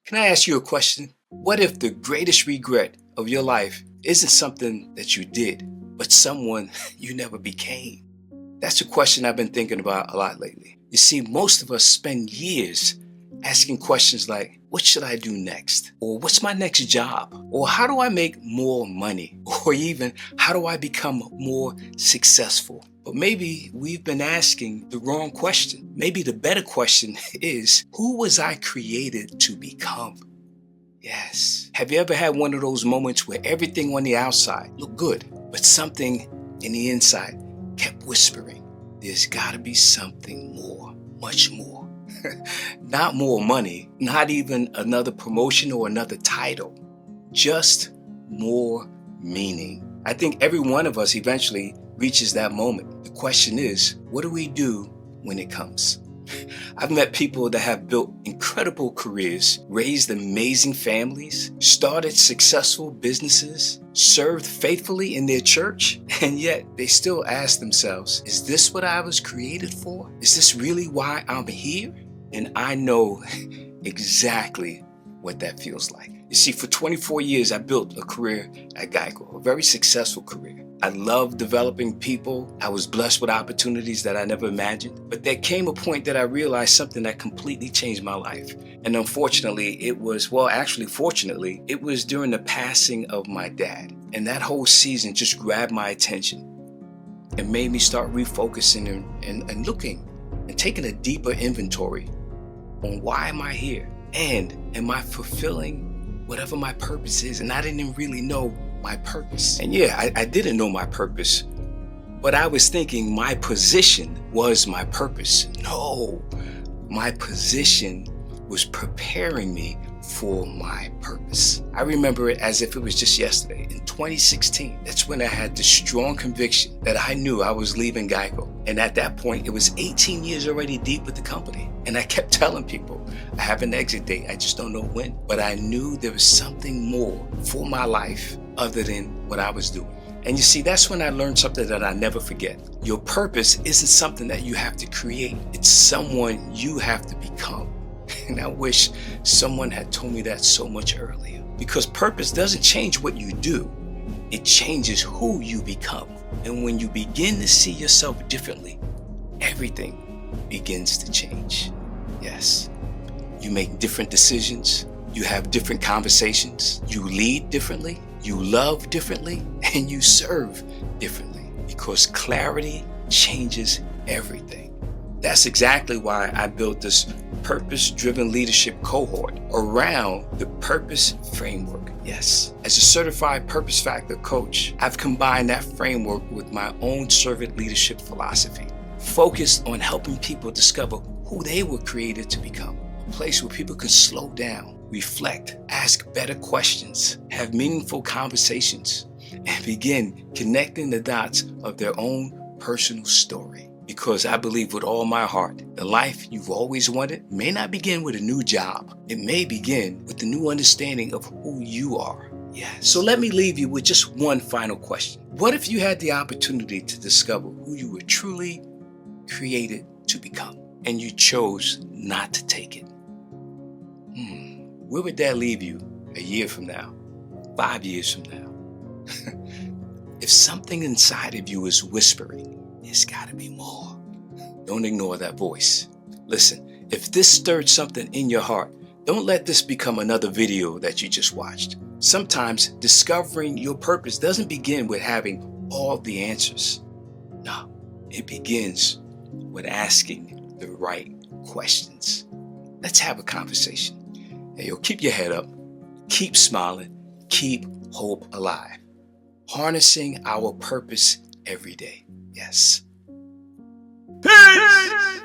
Can I ask you a question? What if the greatest regret of your life isn't something that you did, but someone you never became? That's a question I've been thinking about a lot lately. You see, most of us spend years asking questions like, what should I do next? Or what's my next job? Or how do I make more money? Or even, how do I become more successful? But maybe we've been asking the wrong question. Maybe the better question is, who was I created to become? Yes. Have you ever had one of those moments where everything on the outside looked good, but something in the inside kept whispering, there's gotta be something more, much more. Not more money, not even another promotion or another title, just more meaning. I think every one of us eventually reaches that moment. The question is, what do we do when it comes? I've met people that have built incredible careers, raised amazing families, started successful businesses, served faithfully in their church, and yet they still ask themselves, is this what I was created for? Is this really why I'm here? And I know exactly what that feels like. You see, for 24 years, I built a career at Geico, a very successful career. I loved developing people. I was blessed with opportunities that I never imagined. But there came a point that I realized something that completely changed my life. And unfortunately, fortunately, it was during the passing of my dad. And that whole season just grabbed my attention and made me start refocusing and looking and taking a deeper inventory on why am I here? And am I fulfilling whatever my purpose is? And I didn't really know my purpose. And yeah, I didn't know my purpose, but I was thinking my position was my purpose. No, my position was preparing me for my purpose. I remember it as if it was just yesterday. In 2016, that's when I had the strong conviction that I knew I was leaving Geico. And at that point, it was 18 years already deep with the company. And I kept telling people, I have an exit date, I just don't know when. But I knew there was something more for my life other than what I was doing. And you see, that's when I learned something that I never forget. Your purpose isn't something that you have to create. It's someone you have to become. And I wish someone had told me that so much earlier. Because purpose doesn't change what you do. It changes who you become. And when you begin to see yourself differently, everything begins to change. Yes. You make different decisions. You have different conversations. You lead differently. You love differently. And you serve differently. Because clarity changes everything. That's exactly why I built this Purpose-Driven Leadership Cohort around the purpose framework. Yes, as a certified purpose factor coach, I've combined that framework with my own servant leadership philosophy, focused on helping people discover who they were created to become. A place where people can slow down, reflect, ask better questions, have meaningful conversations, and begin connecting the dots of their own personal story. Because I believe with all my heart, the life you've always wanted may not begin with a new job. It may begin with the new understanding of who you are. Yes. So let me leave you with just one final question. What if you had the opportunity to discover who you were truly created to become, and you chose not to take it? Where would that leave you a year from now, 5 years from now? If something inside of you is whispering, there's gotta be more, don't ignore that voice. Listen, if this stirred something in your heart, don't let this become another video that you just watched. Sometimes discovering your purpose doesn't begin with having all the answers. No, it begins with asking the right questions. Let's have a conversation. Hey, keep your head up, keep smiling, keep hope alive. Harnessing our purpose every day. Yes. Peace!